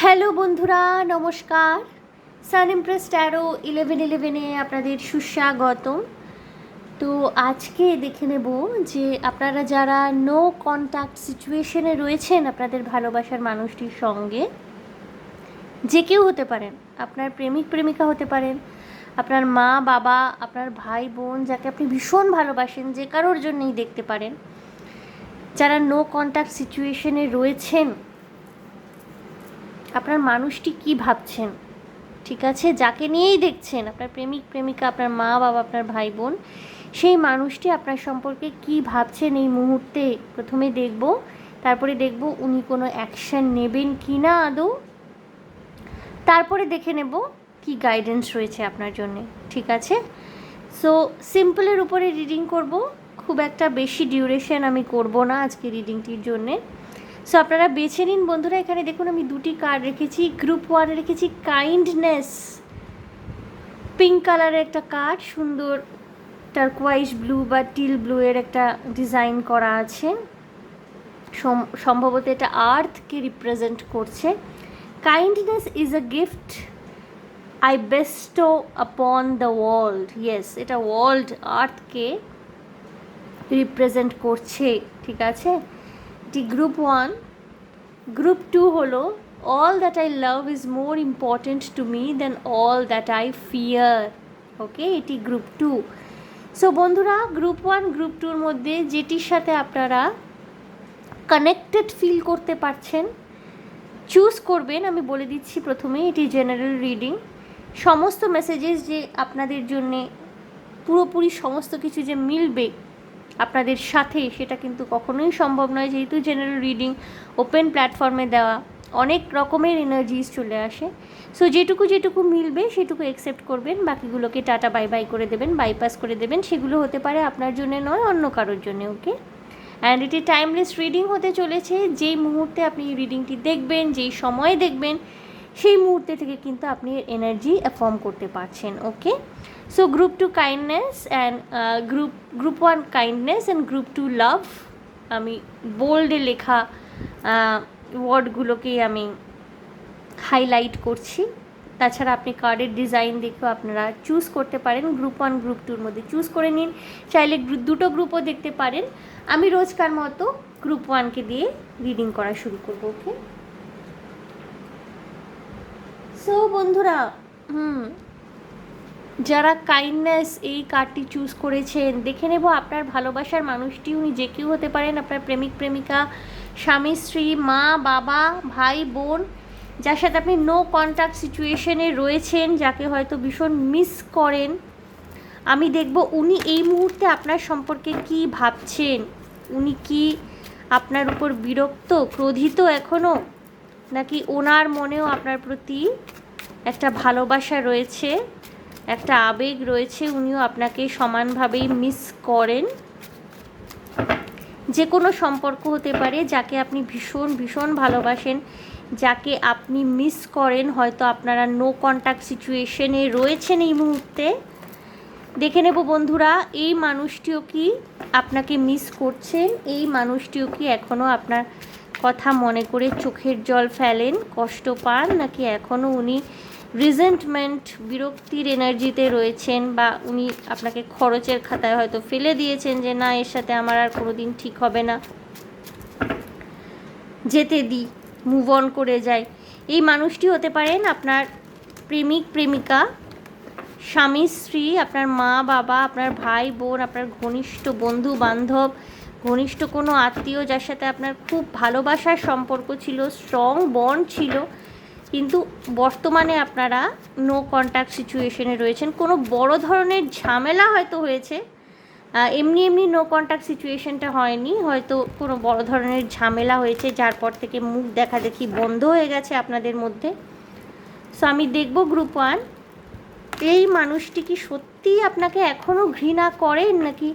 Hello বন্ধুরা, নমস্কার। সান Impress taro 1111-এ আপনাদের সুস্বাগতম। তো আজকে দেখে নেব যে আপনারা যারা নো কন্ট্যাক্ট সিচুয়েশনে রয়েছেন আপনাদের ভালোবাসার মানুষটির সঙ্গে, যে কেউ হতে পারেন, আপনার প্রেমিক প্রেমিকা হতে পারেন, আপনার মা বাবা, আপনার ভাই বোন, যাকে আপনি ভীষণ ভালোবাসেন, যে কারোর জন্যই দেখতে পারেন, যারা নো কন্ট্যাক্ট সিচুয়েশনে রয়েছেন, আপনার মানুষটি কি ভাবছেন, ঠিক আছে, যাকে নিয়েই দেখছেন, আপনার প্রেমিক প্রেমিকা, আপনার মা বাবা, আপনার ভাই বোন, সেই মানুষটি আপনার সম্পর্কে কি ভাবছেন এই মুহূর্তে প্রথমে দেখব। তারপরে দেখব উনি কোনো অ্যাকশন নেবেন কি না আদৌ। তারপরে দেখে নেব কি গাইডেন্স রয়েছে আপনার জন্যে, ঠিক আছে। সো সিম্পলের উপরে রিডিং করব, খুব একটা বেশি ডিউরেশন আমি করব না আজকে রিডিংটির জন্যে। সো আপনারা বেছে নিন বন্ধুরা। এখানে দেখুন আমি দুটি কার্ড রেখেছি। গ্রুপ 1 রেখেছি কাইন্ডনেস, পিঙ্ক কালারের একটা কার্ড, সুন্দর টার্কোয়াইজ ব্লু বা টিল ব্লু এর একটা ডিজাইন করা আছে, সম্ভবত এটা আর্থকে রিপ্রেজেন্ট করছে। Kindness is a gift I Bairstow upon the world. Yes, এটা ওয়ার্ল্ড, আর্থকে রিপ্রেজেন্ট করছে, ঠিক আছে। এটি গ্রুপ 1। গ্রুপ 2 হলো all that I love is more important to me than all that I fear. ওকে, এটি গ্রুপ 2। সো বন্ধুরা, group 1 group 2-র মধ্যে যেটির সাথে আপনারা কানেক্টেড ফিল করতে পারছেন চুজ করবেন। আমি বলে দিচ্ছি প্রথমে, এটি জেনারেল রিডিং। সমস্ত মেসেজেস যে আপনাদের জন্যে পুরোপুরি সমস্ত কিছু যে মিলবে আপনাদের সাথে, সেটা কিন্তু কখনোই সম্ভব নয়, যেহেতু জেনারেল রিডিং ওপেন প্ল্যাটফর্মে দেওয়া, অনেক রকমের এনার্জিস চলে আসে। সো যেটুকু যেটুকু মিলবে সেটুকু অ্যাকসেপ্ট করবেন, বাকিগুলোকে টাটা বাই বাই করে দেবেন, বাইপাস করে দেবেন। সেগুলো হতে পারে আপনার জন্য নয়, অন্য কারোর জন্য। ওকে, অ্যান্ড এটি টাইমলেস রিডিং হতে চলেছে। যেই মুহূর্তে আপনি এই রিডিংটি দেখবেন, যেই সময় দেখবেন, সেই মুহূর্তে থেকে কিন্তু আপনি এনার্জি ফর্ম করতে পারছেন। Okay, so group 2 kindness and group 1 kindness and group 2 love. আমি বোল্ডে লেখা ওয়ার্ডগুলোকেই আমি হাইলাইট করছি। তাছাড়া আপনি কার্ডের ডিজাইন দেখেও আপনারা চুজ করতে পারেন, গ্রুপ 1 গ্রুপ 2-র মধ্যে চুজ করে নিন। চাইলে দুটো গ্রুপও দেখতে পারেন। আমি রোজকার মতো গ্রুপ 1-কে দিয়ে রিডিং করা শুরু করব। ওকে, সো বন্ধুরা, যারা কাইন্ডনেস এই কার্ডটি চুজ করেছেন, দেখে নেব আপনার ভালোবাসার মানুষটি, উনি যে কেউ হতে পারেন, আপনার প্রেমিক প্রেমিকা, স্বামী স্ত্রী, মা বাবা, ভাই বোন, যার সাথে আপনি নো কন্ট্যাক্ট সিচুয়েশনে রয়েছেন, যাকে হয়তো ভীষণ মিস করেন। আমি দেখব উনি এই মুহূর্তে আপনার সম্পর্কে কি ভাবছেন। উনি কি আপনার উপর বিরক্ত, ক্রোধিত এখনও, নাকি ওনার মনেও আপনার প্রতি একটা ভালোবাসা রয়েছে, একটা আবেগ রয়েছে, উনিও আপনাকে সমানভাবেই মিস করেন। যে কোনো সম্পর্ক হতে পারে, যাকে আপনি ভীষণ ভীষণ ভালোবাসেন, যাকে আপনি মিস করেন। হয়তো আপনারা নো কন্ট্যাক্ট সিচুয়েশনে রয়েছেন এই মুহূর্তে। দেখে নেব বন্ধুরা, এই মানুষটিও কি আপনাকে মিস করছেন, এই মানুষটিও কি এখনও আপনার কথা মনে করে চোখের জল ফেলেন, কষ্ট পান, নাকি এখনও উনি রিজেন্টমেন্ট, বিরক্তির এনার্জিতে রয়েছেন, বা উনি আপনাকে খরচের খাতায় হয়তো ফেলে দিয়েছেন যে না, এর সাথে আমার আর কোনো দিন ঠিক হবে না, যেতে দিই, মুভ অন করে যাই। এই মানুষটি হতে পারেন আপনার প্রেমিক প্রেমিকা, স্বামী স্ত্রী, আপনার মা বাবা, আপনার ভাই বোন, আপনার ঘনিষ্ঠ বন্ধু বান্ধব, ঘনিষ্ঠ কোনো আত্মীয়, যার সাথে আপনার খুব ভালোবাসার সম্পর্ক ছিল, স্ট্রং বন্ড ছিল, কিন্তু বর্তমানে আপনারা নো কন্ট্যাক্ট সিচুয়েশনে রয়েছেন। কোনো বড় ধরনের ঝামেলা হয়তো হয়েছে, এমনি এমনি নো কন্ট্যাক্ট সিচুয়েশনটা হয়নি, হয়তো কোনো বড় ধরনের ঝামেলা হয়েছে, যার পর থেকে মুখ দেখা দেখি বন্ধ হয়ে গেছে আপনাদের মধ্যে। সো আমি দেখব গ্রুপ 1, এই মানুষটি কি সত্যিই আপনাকে এখনও ঘৃণা করেন, নাকি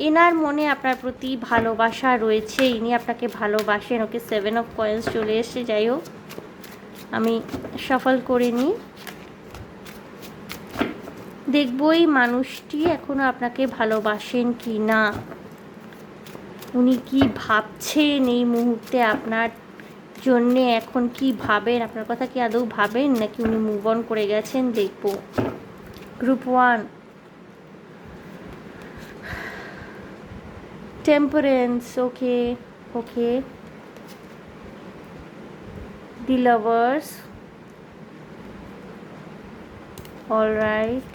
এনার মনে আপনার প্রতি ভালোবাসা রয়েছে, ইনি আপনাকে ভালোবাসেন। ওকে, 7 অফ কয়েন্স চলে এসছে। যাই হোক, আমি শাফল করে নিই, দেখব এই মানুষটি এখনও আপনাকে ভালোবাসেন কি না, উনি কি ভাবছেন এই মুহূর্তে আপনার জন্যে এখন কি ভাবেন, আপনার কথা কি আদৌ ভাবেন নাকি উনি মুভ অন করে গেছেন, দেখবো। Group 1, temperance, okay okay, the lovers, alright,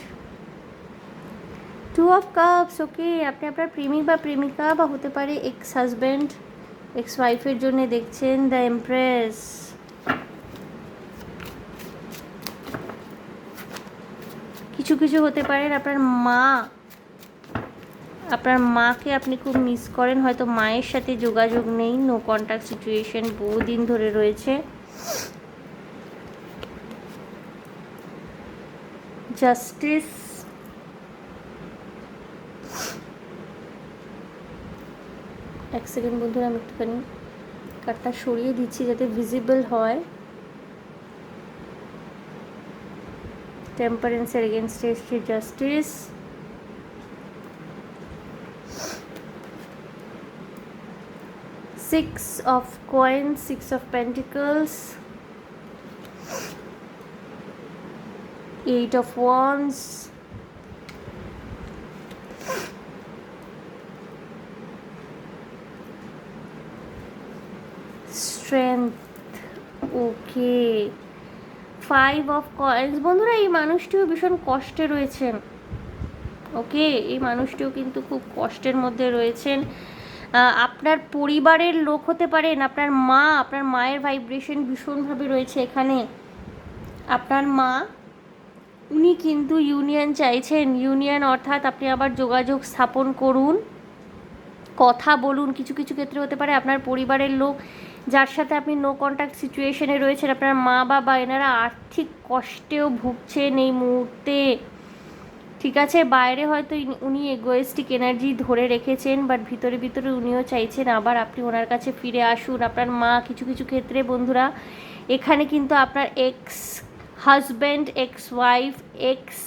2 of cups, okay. আপনি আপনার প্রেমিক বা প্রেমিকা বা হতে পারে এক্স হাজব্যান্ড এক্স ওয়াইফের জন্য দেখছেন দ্য এমপ্রেস। কিছু কিছু হতে পারেন আপনার মা, আপনার মাকে আপনি খুব মিস করেন, হয়তো মায়ের সাথে যোগাযোগ নেই, নো কন্ট্যাক্ট সিচুয়েশন বহুদিন ধরে রয়েছে। জাস্টিস, এক সেকেন্ড বন্ধুরা, আমি একটুখানি কার্ডটা সরিয়ে দিচ্ছি যাতে ভিজিবল হয়। টেম্পারেন্সের এগেনস্টে এসছে justice, six of coins, 6 of pentacles, 8 of wands, strength, okay, 5 of coins. বন্ধুরা, এই মানুষটিও ভীষণ কষ্টে রয়েছেন, ওকে, এই মানুষটিও কিন্তু খুব কষ্টের মধ্যে রয়েছেন। আপনার পরিবারের লোক হতে পারেন, আপনার মা, আপনার মায়ের ভাইব্রেশন ভীষণভাবে রয়েছে এখানে। আপনার মা, উনি কিন্তু ইউনিয়ন চাইছেন, ইউনিয়ন অর্থাৎ আপনি আবার যোগাযোগ স্থাপন করুন, কথা বলুন। কিছু কিছু ক্ষেত্রে হতে পারে আপনার পরিবারের লোক যার সাথে আপনি নো কন্ট্যাক্ট সিচুয়েশনে রয়েছেন, আপনার মা বাবা, এনারা আর্থিক কষ্টেও ভুগছেন এই মুহূর্তে, ঠিক আছে। বাইরে হয়তো উনি এগোয়েস্টিক এনার্জি ধরে রেখেছেন, বাট ভিতরে ভিতরে উনিও চাইছেন আবার আপনি ওনার কাছে ফিরে আসুন। আপনার মা কিছু কিছু ক্ষেত্রে বন্ধুরা, এখানে কিন্তু আপনার ex husband, ex wife, x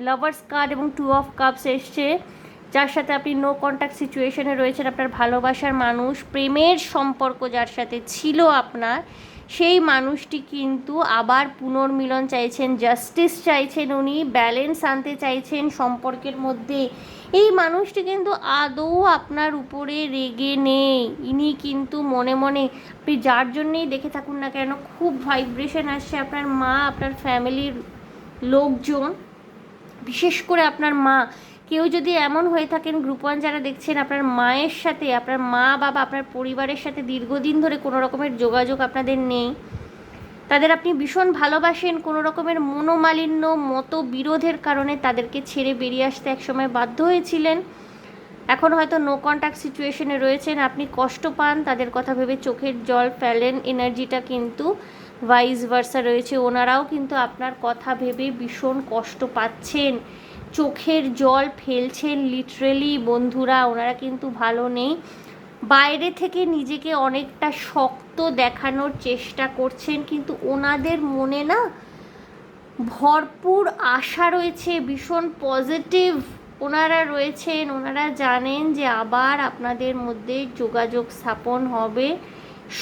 lovers card এবং 2 অফ কাপস এসছে, যার সাথে আপনি নো কন্ট্যাক্ট সিচুয়েশনে রয়েছেন। আপনার ভালোবাসার মানুষ, প্রেমের সম্পর্ক যার সাথে ছিল আপনার, সেই মানুষটি কিন্তু আবার পুনর্মিলন চাইছেন, জাস্টিস চাইছেন, উনি ব্যালেন্স আনতে চাইছেন সম্পর্কের মধ্যে। এই মানুষটি কিন্তু আদৌ আপনার উপরে রেগে নেই, ইনি কিন্তু মনে মনে, আপনি যার জন্যেই দেখে থাকুন না কেন, খুব ভাইব্রেশন আসছে আপনার মা, আপনার ফ্যামিলির লোকজন, বিশেষ করে আপনার মা। কেউ যদি এমন হয়ে থাকেন, গ্রুপ 1 যারা দেখছেন, আপনার মায়ের সাথে, আপনার মা বাবা, আপনার পরিবারের সাথে দীর্ঘদিন ধরে কোনো রকমের যোগাযোগ আপনাদের নেই, তাদের আপনি ভীষণ ভালোবাসেন, কোনো রকমের মনোমালিন্য, মতবিরোধের কারণে তাদেরকে ছেড়ে বেরিয়ে আসতে একসময় বাধ্য হয়েছিলেন, এখন হয়তো নো কন্ট্যাক্ট সিচুয়েশনে রয়েছেন, আপনি কষ্ট পান, তাদের কথা ভেবে চোখের জল ফেলেন, এনার্জিটা কিন্তু ভাইস ভার্সা রয়েছে, ওনারাও কিন্তু আপনার কথা ভেবে ভীষণ কষ্ট পাচ্ছেন, চোখের জল ফেলছেন লিটারেলি বন্ধুরা, ওনারা কিন্তু ভালো নেই, বাইরে থেকে নিজেকে অনেকটা শক্ত দেখানোর চেষ্টা করছেন, কিন্তু ওনাদের মনে না ভরপুর আশা রয়েছে, ভীষণ পজিটিভ ওনারা রয়েছেন, ওনারা জানেন যে আবার আপনাদের মধ্যে যোগাযোগ স্থাপন হবে,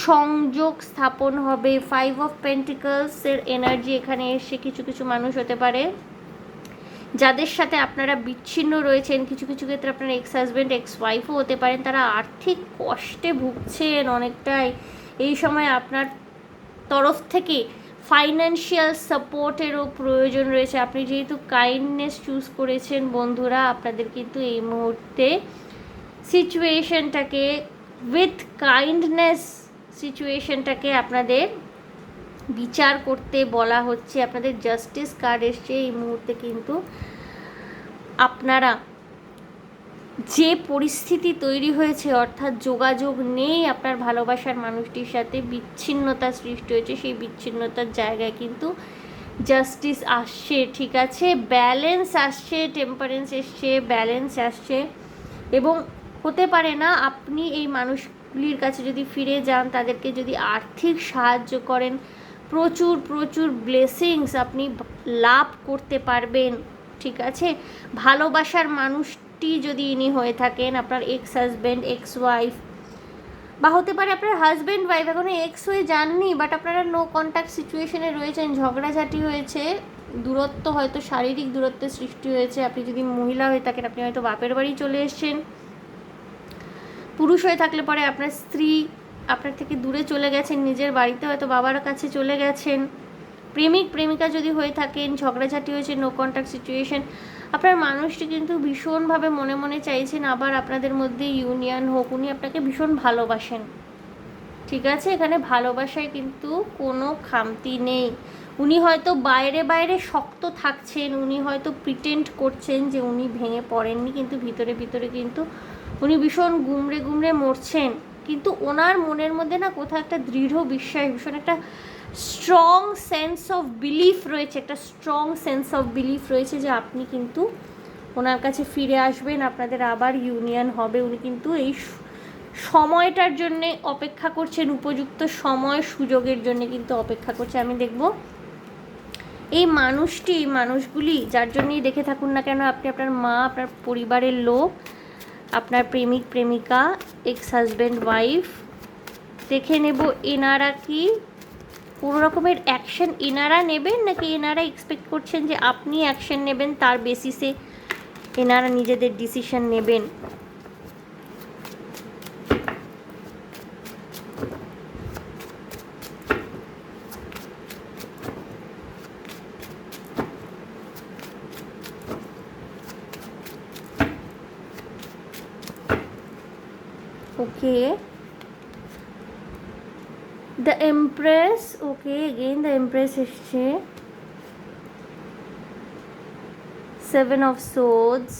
সংযোগ স্থাপন হবে। 5 অফ পেন্টিকলসের এনার্জি এখানে এসে কিছু কিছু মানুষ হতে পারে যাদের সাথে আপনারা বিচ্ছিন্ন রয়েছেন, কিছু কিছু ক্ষেত্রে আপনার এক্স হাজব্যান্ড এক্স ওয়াইফও হতে পারেন, তারা আর্থিক কষ্টে ভুগছেন অনেকটাই, এই সময় আপনার তরফ থেকে ফাইন্যান্সিয়াল সাপোর্টেরও প্রয়োজন রয়েছে। আপনি যেহেতু কাইন্ডনেস চুজ করেছেন বন্ধুরা, আপনাদের কিন্তু এই মুহূর্তে সিচুয়েশনটাকে উইথ কাইন্ডনেস, সিচুয়েশনটাকে আপনাদের বিচার করতে বলা হচ্ছে, আপনাদের জাস্টিস কার্ড এসছে এই মুহূর্তে, কিন্তু আপনারা যে পরিস্থিতি তৈরি হয়েছে, অর্থাৎ যোগাযোগ নেই আপনার ভালোবাসার মানুষটির সাথে, বিচ্ছিন্নতা সৃষ্টি হয়েছে, সেই বিচ্ছিন্নতার জায়গায় কিন্তু জাস্টিস আসছে, ঠিক আছে, ব্যালেন্স আসছে, টেম্পারেন্স এসছে, ব্যালেন্স আসছে, এবং হতে পারে না আপনি এই মানুষগুলির কাছে যদি ফিরে যান, তাদেরকে যদি আর্থিক সাহায্য করেন, প্রচুর প্রচুর ব্লেসিংস আপনি লাভ করতে পারবেন, ঠিক আছে। ভালোবাসার মানুষটি যদি ইনি হয়ে থাকেন, আপনার এক্স হাজব্যান্ড এক্স ওয়াইফ, বা হতে পারে আপনার হাজব্যান্ড ওয়াইফ এখনো এক্স হয়ে যাননি, বাট আপনারা নো কন্ট্যাক্ট সিচুয়েশনে রয়েছেন, ঝগড়াঝাটি হয়েছে, দূরত্ব, হয়তো শারীরিক দূরত্বের সৃষ্টি হয়েছে। আপনি যদি মহিলা হয়ে থাকেন আপনি হয়তো বাপের বাড়ি চলে এসেছেন, পুরুষ হয়ে থাকলে পরে আপনার স্ত্রী আপনার থেকে দূরে চলে গেছেন, নিজের বাড়িতে হয়তো বাবার কাছে চলে গেছেন। প্রেমিক প্রেমিকা যদি হয়ে থাকেন, ঝগড়াঝাটি হয়েছে, নো কন্ট্যাক্ট সিচুয়েশন, আপনার মানুষটি কিন্তু ভীষণভাবে মনে মনে চাইছেন আবার আপনাদের মধ্যে ইউনিয়ন হোক। উনি আপনাকে ভীষণ ভালোবাসেন, ঠিক আছে? এখানে ভালোবাসায় কিন্তু কোনো খামতি নেই। উনি হয়তো বাইরে বাইরে শক্ত থাকছেন, উনি হয়তো প্রিটেন্ড করছেন যে উনি ভেঙে পড়েননি, কিন্তু ভিতরে ভিতরে কিন্তু উনি ভীষণ গুমড়ে গুমড়ে মরছেন। কিন্তু ওনার মনের মধ্যে না কোথাও একটা দৃঢ় বিশ্বাস, ভীষণ একটা স্ট্রং সেন্স অফ বিলিফ রয়েছে, একটা স্ট্রং সেন্স অফ বিলিফ রয়েছে যে আপনি কিন্তু ওনার কাছে ফিরে আসবেন, আপনাদের আবার ইউনিয়ন হবে। উনি কিন্তু এই সময়টার জন্যে অপেক্ষা করছেন, উপযুক্ত সময় সুযোগের জন্য কিন্তু অপেক্ষা করছে। আমি দেখব এই মানুষটি, মানুষগুলি যার জন্যই দেখে থাকুন না কেন, আপনি, আপনার মা, আপনার পরিবারের লোক, আপনার প্রেমিক প্রেমিকা, এক্স হাজব্যান্ড ওয়াইফ, দেখে নেব এনারা কি কোনো রকমের অ্যাকশন এনারা নেবেন, নাকি এনারা এক্সপেক্ট করছেন যে আপনি অ্যাকশন নেবেন, তার বেসিসে এনারা নিজেদের ডিসিশন নেবেন। Okay, the empress, okay, again the empress এসছে, seven of swords,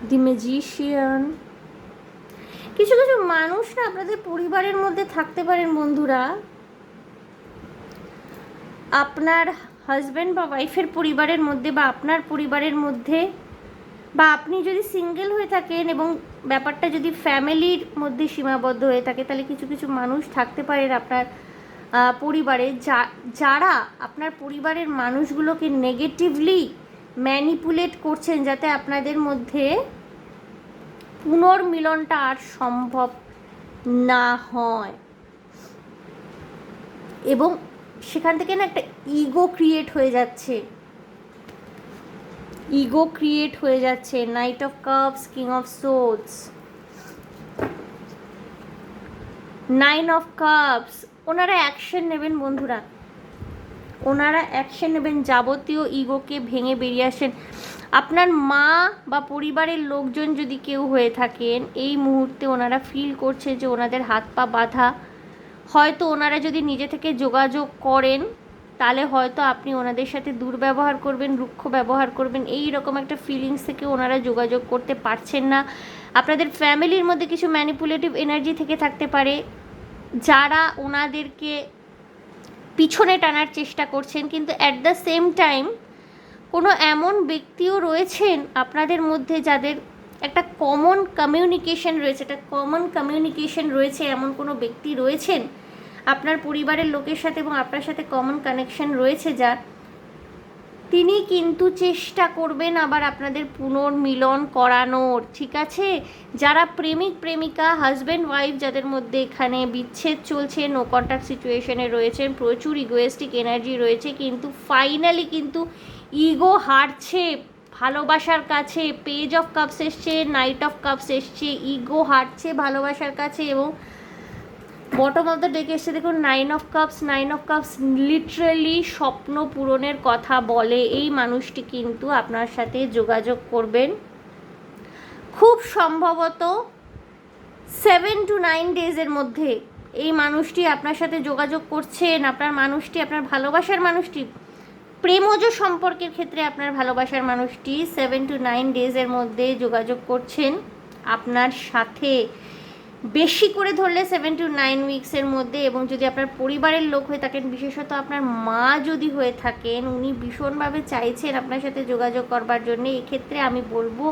the magician. কিছু কিছু মানুষ না আপনাদের পরিবারের মধ্যে থাকতে পারেন বন্ধুরা, আপনার হাজব্যান্ড বা ওয়াইফের পরিবারের মধ্যে, বা আপনার পরিবারের মধ্যে, বা আপনি যদি সিঙ্গেল হয়ে থাকেন এবং ব্যাপারটা যদি ফ্যামিলির মধ্যে সীমাবদ্ধ হয়ে থাকে, তাহলে কিছু কিছু মানুষ থাকতে পারেন আপনার পরিবারে যারা আপনার পরিবারের মানুষগুলোকে নেগেটিভলি ম্যানিপুলেট করছেন, যাতে আপনাদের মধ্যে পুনর্মিলনটা আর সম্ভব না হয়। এবং সেখান থেকে না একটা ইগো ক্রিয়েট হয়ে যাচ্ছে, ইগো ক্রিয়েট হয়ে যাচ্ছে। Night of cups, king of swords, nine of cups. ওনারা অ্যাকশন নেবেন বন্ধুরা, ওনারা অ্যাকশন নেবেন, যাবতীয় ইগোকে ভেঙে বেরিয়ে আসেন। আপনার মা বা পরিবারের লোকজন যদি কেউ হয়ে থাকেন, এই মুহূর্তে ওনারা ফিল করছে যে ওনাদের হাত পা বাঁধা। হয়তো ওনারা যদি নিজে থেকে যোগাযোগ করেন, তাহলে হয়তো আপনি ওনাদের সাথে দুর্ব্যবহার করবেন, রুক্ষ ব্যবহার করবেন, এই রকম একটা ফিলিংস থেকে ওনারা যোগাযোগ করতে পারছেন না। আপনাদের ফ্যামিলির মধ্যে কিছু ম্যানিপুলেটিভ এনার্জি থেকে থাকতে পারে, যারা ওনাদেরকে পিছনে টানার চেষ্টা করছেন। কিন্তু অ্যাট দ্য সেম টাইম কোনো এমন ব্যক্তিও রয়েছেন আপনাদের মধ্যে যাদের একটা কমন কমিউনিকেশন রয়েছে, একটা কমন কমিউনিকেশন রয়েছে, এমন কোনো ব্যক্তি রয়েছেন আপনার পরিবারের লোকের সাথে এবং আপনার সাথে কমন কানেকশন রয়েছে, যার তিনি কিন্তু চেষ্টা করবেন আবার আপনাদের পুনর্মিলন করানোর, ঠিক আছে? যারা প্রেমিক প্রেমিকা, হাজব্যান্ড ওয়াইফ, যাদের মধ্যে এখানে বিচ্ছেদ চলছে, নো কন্ট্যাক্ট সিচুয়েশনে রয়েছেন, প্রচুর ইগোয়েস্টিক এনার্জি রয়েছে, কিন্তু ফাইনালি কিন্তু ইগো হারছে ভালোবাসার কাছে। পেজ অফ কাপস এসছে, নাইট অফ কাপস এসছে, ইগো হারছে ভালোবাসার কাছে। এবং বটম অফ দ্য ডেক এসছে দেখুন nine of cups. Nine of cups literally স্বপ্ন পূরণের কথা বলে। এই মানুষটি কিন্তু আপনার সাথে যোগাযোগ করবেন খুব সম্ভবত 7 to 9 ডেজের মধ্যে। এই মানুষটি আপনার সাথে যোগাযোগ করছেন, আপনার মানুষটি, আপনার ভালোবাসার মানুষটি, প্রেমজ সম্পর্কের ক্ষেত্রে আপনার ভালোবাসার মানুষটি 7 to 9 ডেজের মধ্যে যোগাযোগ করছেন আপনার সাথে। বেশি করে ধরলে 7 to 9 উইক্সের মধ্যে। এবং যদি আপনার পরিবারের লোক হয়ে থাকেন, বিশেষত আপনার মা যদি হয়ে থাকেন, উনি ভীষণভাবে চাইছেন আপনার সাথে যোগাযোগ করবার জন্য। এক্ষেত্রে আমি বলবো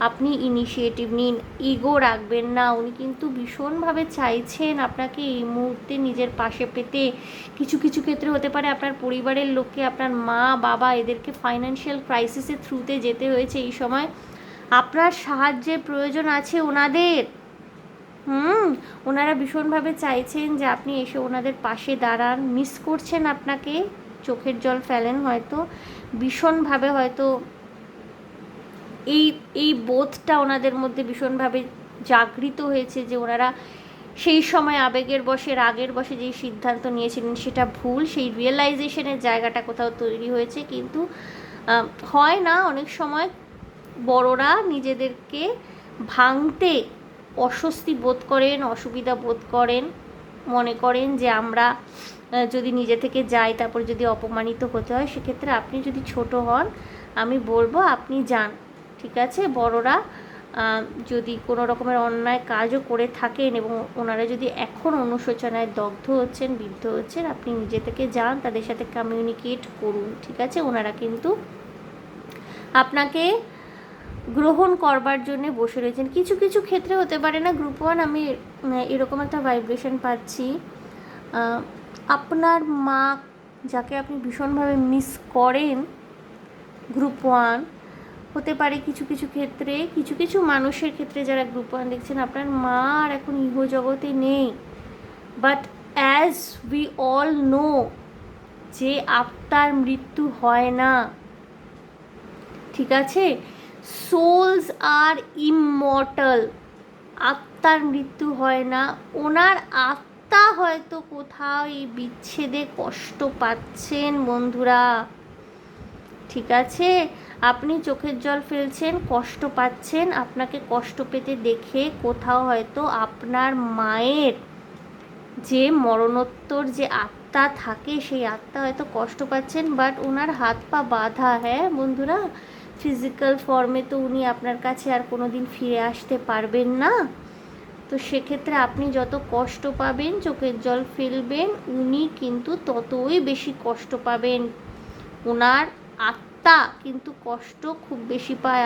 আপনি ইনিশিয়েটিভ নিন, ইগো রাখবেন না। উনি কিন্তু ভীষণভাবে চাইছেন আপনাকে এই মুহূর্তে নিজের পাশে পেতে। কিছু কিছু ক্ষেত্রে হতে পারে আপনার পরিবারের লোককে, আপনার মা বাবা, এদেরকে ফাইন্যান্সিয়াল ক্রাইসিসের থ্রুতে যেতে হয়েছে এই সময়। আপনার সাহায্যের প্রয়োজন আছে ওনাদের। ওনারা ভীষণভাবে চাইছেন যে আপনি এসে ওনাদের পাশে দাঁড়ান, মিস করছেন আপনাকে, চোখের জল ফেলেন হয়তো, ভীষণভাবে হয়তো এই এই বোধটা ওনাদের মধ্যে ভীষণভাবে জাগৃত হয়েছে যে ওনারা সেই সময় আবেগের বশে, রাগের বশে যেই সিদ্ধান্ত নিয়েছিলেন সেটা ভুল, সেই রিয়েলাইজেশনের জায়গাটা কোথাও তৈরি হয়েছে। কিন্তু হয় না অনেক সময় বড়রা নিজেদেরকে ভাঙতে অস্বস্তি বোধ করেন, অসুবিধা বোধ করেন, মনে করেন যে আমরা যদি নিজে থেকে যাই তারপর যদি অপমানিত হতে হয়, সেক্ষেত্রে আপনি যদি ছোট হন আমি বলবো আপনি যান, ঠিক আছে? বড়রা যদি কোনো রকমের অন্যায় কাজও করে থাকেন এবং ওনারা যদি এখন অনুশোচনায় দগ্ধ হচ্ছেন, বিদ্ধ হচ্ছেন, আপনি নিজে থেকে যান, তাদের সাথে কমিউনিকেট করুন, ঠিক আছে? ওনারা কিন্তু আপনাকে গ্রহণ করবার জন্য বসে রয়েছেন। কিছু কিছু ক্ষেত্রে হতে পারে না গ্রুপ ওয়ান, আমি এরকম একটা ভাইব্রেশন পাচ্ছি, আপনার মা যাকে আপনি ভীষণভাবে মিস করেন, গ্রুপ ওয়ান হতে পারে কিছু কিছু ক্ষেত্রে, কিছু কিছু মানুষের ক্ষেত্রে যারা গ্রুপ ওয়ান দেখছেন, আপনার মা আর এখন ইহ জগতে নেই, but as we all know যে আত্মার মৃত্যু হয় না, ঠিক আছে? সোলস আর ইমমর্টাল, আত্মার মৃত্যু হয় না। ওনার আত্মা হয়তো কোথাও এই বিচ্ছেদে কষ্ট পাচ্ছেন বন্ধুরা, ঠিক আছে? আপনি চোখের জল ফেলছেন, কষ্ট পাচ্ছেন, আপনাকে কষ্ট পেতে দেখে কোথাও হয়তো আপনার মায়ের যে মরণোত্তর যে আত্মা থাকে সেই আত্মা হয়তো কষ্ট পাচ্ছেন, বাট ওনার হাত পা বাঁধা। হ্যাঁ বন্ধুরা, ফিজিক্যাল ফর্মে তো উনি আপনার কাছে আর কোনো দিন ফিরে আসতে পারবেন না। তো সেক্ষেত্রে আপনি যত কষ্ট পাবেন, চোখের জল ফেলবেন, উনি কিন্তু ততই বেশি কষ্ট পাবেন। ওনার আত্মা কিন্তু কষ্ট খুব বেশি পায়।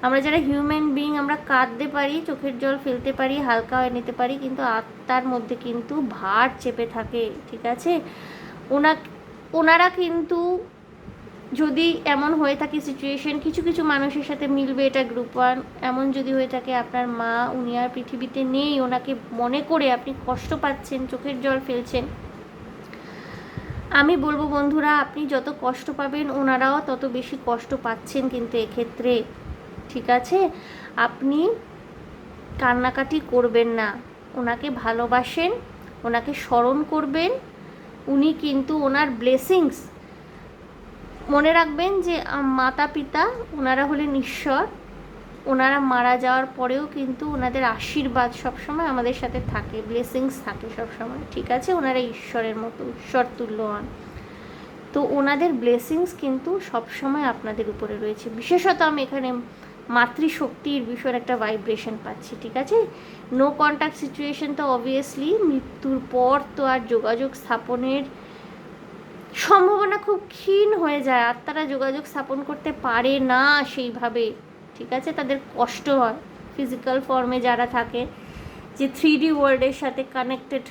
আমরা যারা হিউম্যান বিইং, আমরা কাঁদতে পারি, চোখের জল ফেলতে পারি, হালকা হয়ে নিতে পারি, কিন্তু আত্মার মধ্যে কিন্তু ভার চেপে থাকে, ঠিক আছে? ওনারা কিন্তু যদি এমন হয়ে থাকে সিচুয়েশন, কিছু কিছু মানুষের সাথে মিলবে, এটা গ্রুপ ওয়ান, এমন যদি হয়ে থাকে আপনার মা উনি আর পৃথিবীতে নেই, ওনাকে মনে করে আপনি কষ্ট পাচ্ছেন, চোখের জল ফেলছেন, আমি বলবো বন্ধুরা আপনি যত কষ্ট পাবেন ওনারাও তত বেশি কষ্ট পাচ্ছেন কিন্তু এক্ষেত্রে, ঠিক আছে? আপনি কান্নাকাটি করবেন না, ওনাকে ভালোবাসেন, ওনাকে স্মরণ করবেন, উনি কিন্তু ওনার ব্লেসিংস, মনে রাখবেন যে মাতা পিতা ওনারা হলেন ঈশ্বর, ওনারা মারা যাওয়ার পরেও কিন্তু ওনাদের আশীর্বাদ সবসময় আমাদের সাথে থাকে, ব্লেসিংস থাকে সবসময়, ঠিক আছে? ওনারা ঈশ্বরের মতো, ঈশ্বর তুল্য হন, তো ওনাদের ব্লেসিংস কিন্তু সবসময় আপনাদের উপরে রয়েছে। বিশেষত আমি এখানে মাতৃশক্তির বিষয়ের একটা ভাইব্রেশন পাচ্ছি, ঠিক আছে? নো কন্ট্যাক্ট সিচুয়েশন তো অবভিয়াসলি মৃত্যুর পর তো আর যোগাযোগ স্থাপনের সম্ভাবনা খুব ক্ষীণ হয়ে যায়, আত্মারা যোগাযোগ স্থাপন করতে পারে না সেইভাবে, ঠিক আছে? তাদের কষ্ট হয় ফিজিক্যাল ফর্মে যারা থাকে, যে 3D ওয়ার্ল্ডের সাথে কানেক্টেড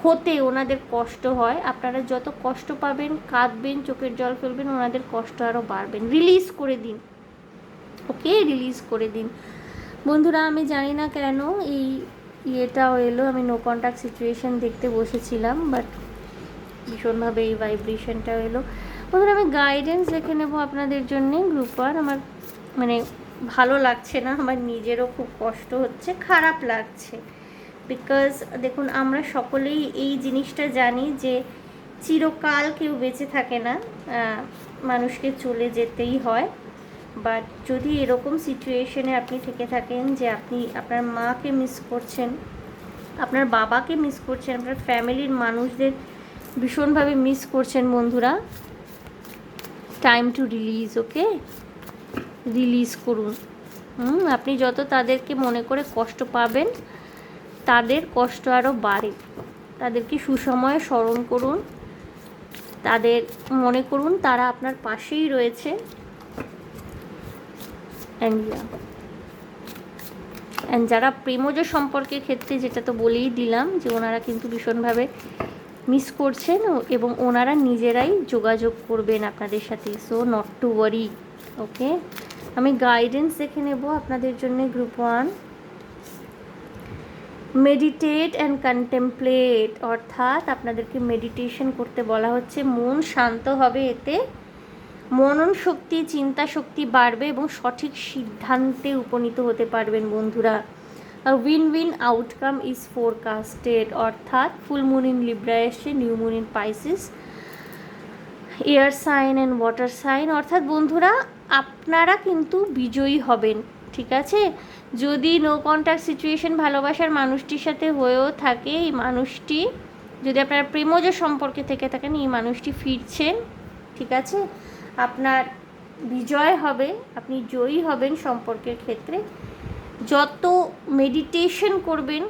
হতে ওনাদের কষ্ট হয়। আপনারা যত কষ্ট পাবেন, কাঁদবেন, চোখের জল ফেলবেন, ওনাদের কষ্ট আরও বাড়বেন। রিলিজ করে দিন, ওকে? রিলিজ করে দিন বন্ধুরা। আমি জানি না কেন এই ইয়েটাও এলো, আমি নো কন্ট্যাক্ট সিচুয়েশন দেখতে বসেছিলাম, বাট ভীষণভাবে এই ভাইব্রেশনটাও এলো বন্ধুরা। আমি গাইডেন্স দেখে নেবো আপনাদের জন্যে গ্রুপ ওয়ান। আমার মানে ভালো লাগছে না, আমার নিজেরও খুব কষ্ট হচ্ছে, খারাপ লাগছে, বিকজ দেখুন আমরা সকলেই এই জিনিসটা জানি যে চিরকাল কেউ বেঁচে থাকে না, মানুষকে চলে যেতেই হয়। বাট যদি এরকম সিচুয়েশনে আপনি থেকে থাকেন যে আপনি আপনার মাকে মিস করছেন, আপনার বাবাকে মিস করছেন, আপনার ফ্যামিলির মানুষদের ভীষণভাবে মিস করছেন বন্ধুরা, time to release, okay? Release করুন। আপনি যত তাদেরকে মনে করে কষ্ট পাবেন, তাদের কষ্ট আরও বাড়ে। তাদেরকে সুসময়ে স্মরণ করুন, তাদের মনে করুন তারা আপনার পাশেই রয়েছে। অ্যান্ড যারা প্রেমজ সম্পর্কের ক্ষেত্রে, যেটা তো বলেই দিলাম যে ওনারা কিন্তু ভীষণভাবে মিস করছেন এবং ওনারা নিজেরাই যোগাযোগ করবেন আপনাদের সাথে, সো নট টু ওয়ারি, ওকে? আমি গাইডেন্স দেখে নেব আপনাদের জন্য। গ্রুপ 1, মেডিটেট অ্যান্ড কন্টেমপ্লেট, অর্থাৎ আপনাদেরকে মেডিটেশন করতে বলা হচ্ছে। মন শান্ত হবে, এতে মনন শক্তি, চিন্তা শক্তি বাড়বে এবং সঠিক সিদ্ধান্তে উপনীত হতে পারবেন বন্ধুরা। Win win outcome is forecasted, অর্থাৎ ফুল মুন ইন লিব্রা এসছে, new moon in Pisces, air sign and water sign, অর্থাৎ বন্ধুরা আপনারা কিন্তু বিজয়ী হবেন। ঠিক আছে, যদি নো কন্ট্যাক্ট সিচুয়েশন ভালোবাসার মানুষটির সাথে হয়েও থাকে, এই মানুষটি যদি আপনারা প্রেমজ সম্পর্কে থেকে থাকেন, এই মানুষটি ফিরছেন। ঠিক আছে, আপনার বিজয় হবে, আপনি জয়ী হবেন সম্পর্কের ক্ষেত্রে। যত মেডিটেশন করবেন,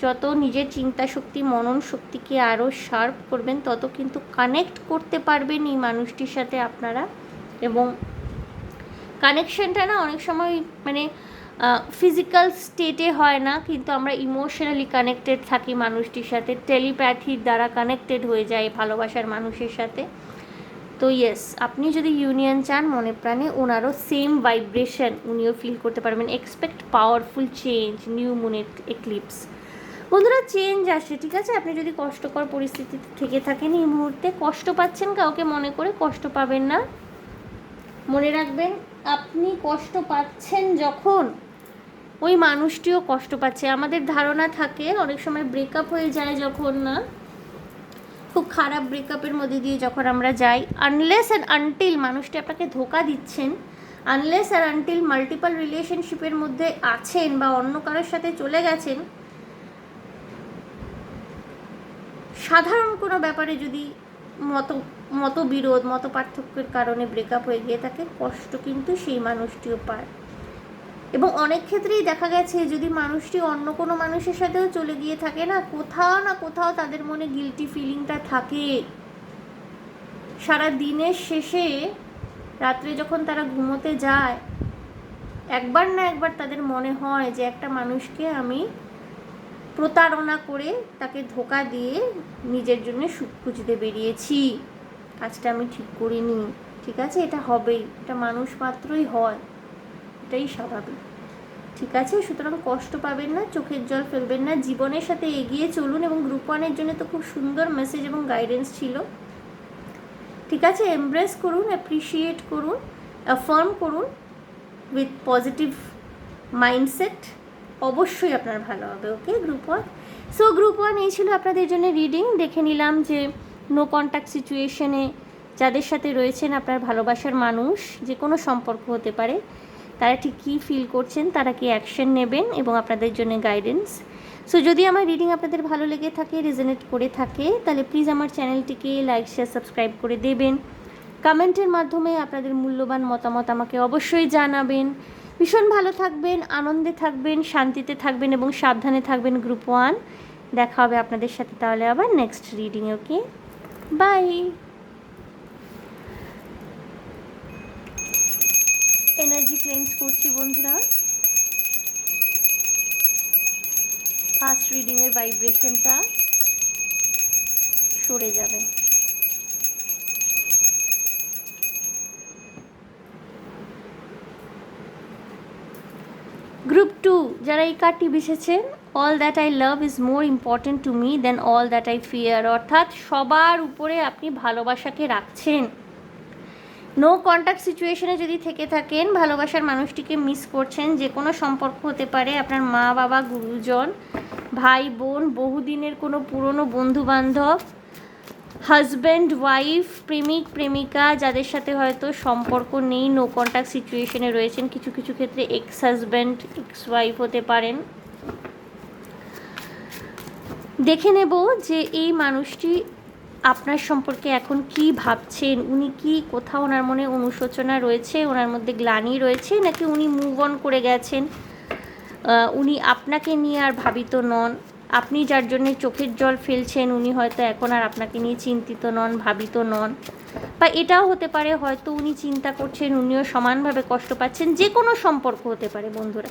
যত নিজের চিন্তা শক্তি, মনন শক্তিকে আরও শার্প করবেন, তত কিন্তু কানেক্ট করতে পারবেন এই মানুষটির সাথে আপনারা। এবং কানেকশনটা না অনেক সময় মানে ফিজিক্যাল স্টেটে হয় না, কিন্তু আমরা ইমোশনালি কানেক্টেড থাকি মানুষটির সাথে, টেলিপ্যাথির দ্বারা কানেক্টেড হয়ে যায় ভালোবাসার মানুষের সাথে। তো ইয়েস, আপনি যদি ইউনিয়ন চান মনে প্রাণে, ওনারও সেম ভাইব্রেশন উনিও ফিল করতে পারবেন। Expect powerful change, new moon eclipse. বন্ধুরা চেঞ্জ আসে, ঠিক আছে। আপনি যদি কষ্টকর পরিস্থিতিতে থেকে থাকেন, এই মুহূর্তে কষ্ট পাচ্ছেন, কাউকে মনে করে কষ্ট পাবেন না। মনে রাখবেন, আপনি কষ্ট পাচ্ছেন যখন, ওই মানুষটিও কষ্ট পাচ্ছে। আমাদের ধারণা থাকে অনেক সময় ব্রেকআপ হয়ে যায় যখন, না খুব খারাপ ব্রেকআপের মধ্যে দিয়ে যখন আমরা যাই, আনলেস অ্যান্ড আনটিল মানুষটি আপনাকে ধোকা দিচ্ছেন, আনলেস আর আনটিল মাল্টিপল রিলেশনশিপের মধ্যে আছেন বা অন্য কারোর সাথে চলে গেছেন, সাধারণ কোনো ব্যাপারে যদি মতবিরোধ, মত পার্থক্যের কারণে ব্রেকআপ হয়ে গিয়ে থাকে, কষ্ট কিন্তু সেই মানুষটিও পায়। এবং অনেক ক্ষেত্রেই দেখা গেছে যদি মানুষটি অন্য কোনো মানুষের সাথেও চলে গিয়ে থাকে না কোথাও তাদের মনে গিল্টি ফিলিংটা থাকে। সারা দিনের শেষে রাত্রে যখন তারা ঘুমোতে যায়, একবার না একবার তাদের মনে হয় যে একটা মানুষকে আমি প্রতারণা করে, তাকে ধোকা দিয়ে নিজের জন্য সুখ খুঁজতে বেরিয়েছি, কাজটা আমি ঠিক করিনি। ঠিক আছে, এটা হবেই, এটা মানুষ মাত্রই হয়, এটাই স্বাভাবিক। ঠিক আছে, সুতরাং কষ্ট পাবেন না, চোখের জল ফেলবেন না, জীবনের সাথে এগিয়ে চলুন। এবং গ্রুপ 1-এর জন্য তো খুব সুন্দর মেসেজ এবং গাইডেন্স ছিল। ঠিক আছে, এমব্রেস করুন, অ্যাপ্রিসিয়েট করুন, অ্যাফার্ম করুন উইথ পজিটিভ মাইন্ডসেট, অবশ্যই আপনার ভালো হবে। ওকে গ্রুপ 1। সো গ্রুপ 1 এই ছিল আপনাদের জন্য রিডিং। দেখে নিলাম যে নো কন্ট্যাক্ট সিচুয়েশনে যাদের সাথে রয়েছেন আপনার ভালোবাসার মানুষ, যে কোনো সম্পর্ক হতে পারে, তারা ঠিক কী ফিল করছেন, তারা কি অ্যাকশন নেবেন, এবং আপনাদের জন্য গাইডেন্স। সো যদি আমার রিডিং আপনাদের ভালো লেগে থাকে, রেজোনেট করে থাকে, তাহলে প্লিজ আমার চ্যানেলটিকে লাইক, শেয়ার, সাবস্ক্রাইব করে দেবেন। কমেন্টের মাধ্যমে আপনাদের মূল্যবান মতামত আমাকে অবশ্যই জানাবেন। ভীষণ ভালো থাকবেন, আনন্দে থাকবেন, শান্তিতে থাকবেন এবং সাবধানে থাকবেন গ্রুপ 1। দেখা হবে আপনাদের সাথে তাহলে আবার next reading. Okay, bye. Energy cleanse করছি বন্ধুরা, ফার্স্ট রিডিংয়ের ভাইব্রেশনটা সরে যাবে। গ্রুপ 2 যারা এই কার্ডটি বিছেছেন, all that I love is more important to me than all that I fear, অর্থাৎ সবার উপরে আপনি ভালোবাসাকে রাখছেন। নো কন্ট্যাক্ট সিচুয়েশনে যদি থেকে থাকেন, ভালোবাসার মানুষটিকে মিস করছেন, যে কোনো সম্পর্ক হতে পারে, আপনার মা বাবা, গুরুজন, ভাই বোন, বহুদিনের কোনো পুরনো বন্ধুবান্ধব, হাজব্যান্ড ওয়াইফ, প্রেমিক প্রেমিকা, যাদের সাথে হয়তো সম্পর্ক নেই, নো কন্ট্যাক্ট সিচুয়েশনে রয়েছেন। কিছু কিছু ক্ষেত্রে এক্স হাজব্যান্ড, এক্স ওয়াইফ হতে পারেন। দেখে নেব যে এই মানুষটি আপনার সম্পর্কে এখন কি ভাবছেন, উনি কি, কোথাও ওনার মনে অনুশোচনা রয়েছে, ওনার মধ্যে গ্লানি রয়েছে, নাকি উনি মুভ অন করে গেছেন, উনি আপনাকে নিয়ে আর ভাবিত নন। আপনি যার জন্য চোখের জল ফেলছেন, উনি হয়তো এখন আর আপনাকে নিয়ে চিন্তিত নন, ভাবিত নন। বা এটাও হতে পারে হয়তো উনি চিন্তা করছেন, উনিও সমানভাবে কষ্ট পাচ্ছেন। যে কোনো সম্পর্ক হতে পারে বন্ধুরা।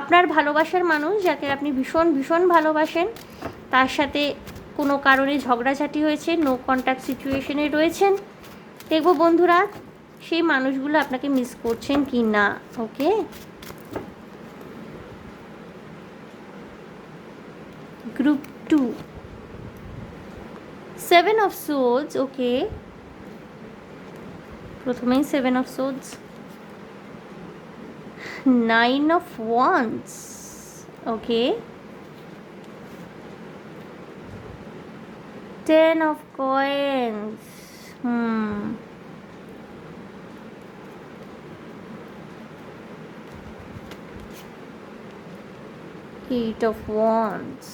আপনার ভালোবাসার মানুষ, যাকে আপনি ভীষণ ভীষণ ভালোবাসেন, তার সাথে কোনো কারণে ঝগড়াঝাটি হয়েছে, নো কন্ট্যাক্ট সিচুয়েশনে রয়েছেন। দেখব বন্ধুরা সেই মানুষগুলো আপনাকে মিস করছেন কি না। ওকে, গ্রুপ 2 7 অফ সোর্ডস। ওকে, প্রথমেই 7 of swords, 9 of wands. Okay, 10 of coins. 8 of wands.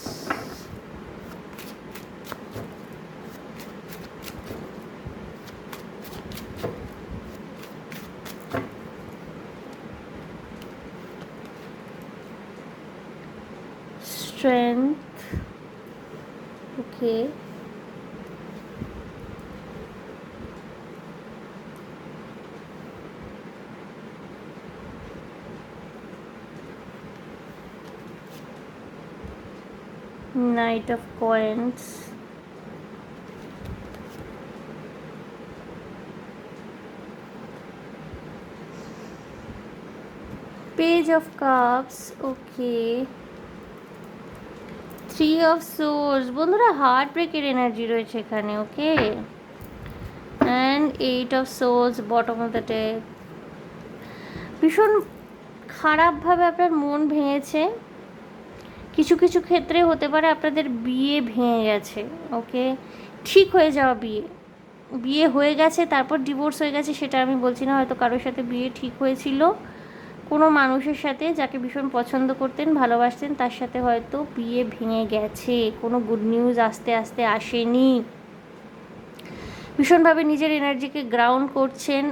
Strength. Okay. Knight of coins. Page of cups. Okay. 3 of swords. বন্ধুরা হার্ট ব্রেকের এনার্জি রয়েছে এখানে। Okay, and 8 of swords, bottom of the deck. ভীষণ খারাপভাবে আপনার মন ভেঙেছে। কিছু কিছু ক্ষেত্রে হতে পারে আপনাদের বিয়ে ভেঙে গেছে। ওকে, ঠিক হয়ে যাওয়া বিয়ে হয়ে গেছে, তারপর ডিভোর্স হয়ে গেছে সেটা আমি বলছি না। হয়তো কারোর সাথে বিয়ে ঠিক হয়েছিল, কোনো মানুষের সাথে যাকে ভীষণ পছন্দ করতেন, ভালোবাসতেন, তার সাথে হয়তো বিয়ে ভেঙে গেছে। কোনো গুড নিউজ আস্তে আস্তে আসেনি। ভীষণভাবে নিজের এনার্জিকে গ্রাউন্ড করছেন।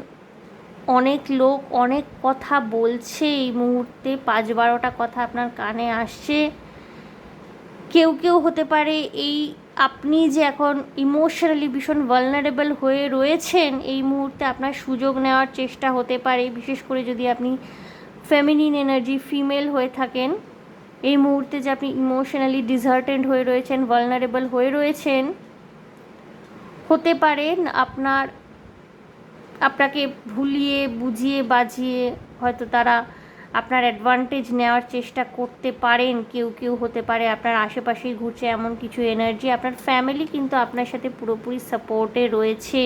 অনেক লোক অনেক কথা বলছে এই মুহূর্তে, 5-12টা কথা আপনার কানে আসছে। কেউ কেউ হতে পারে এই আপনি যে এখন ইমোশনালি ভীষণ ভালনারেবল হয়ে রয়েছেন, এই মুহূর্তে আপনার সুযোগ নেওয়ার চেষ্টা হতে পারে। বিশেষ করে যদি আপনি ফেমিনিন এনার্জি ফিমেল হয়ে থাকেন, এই মুহূর্তে যে আপনি ইমোশনালি ডিজার্টেড হয়ে রয়েছেন, ভালনারেবল হয়ে রয়েছেন, হতে পারেন আপনাকে ভুলিয়ে বুঝিয়ে বাজিয়ে হয়তো তারা আপনার অ্যাডভান্টেজ নেওয়ার চেষ্টা করতে পারেন। কেউ কেউ হতে পারে আপনার আশেপাশেই ঘুরছে এমন কিছু এনার্জি। আপনার ফ্যামিলি কিন্তু আপনার সাথে পুরোপুরি সাপোর্টে রয়েছে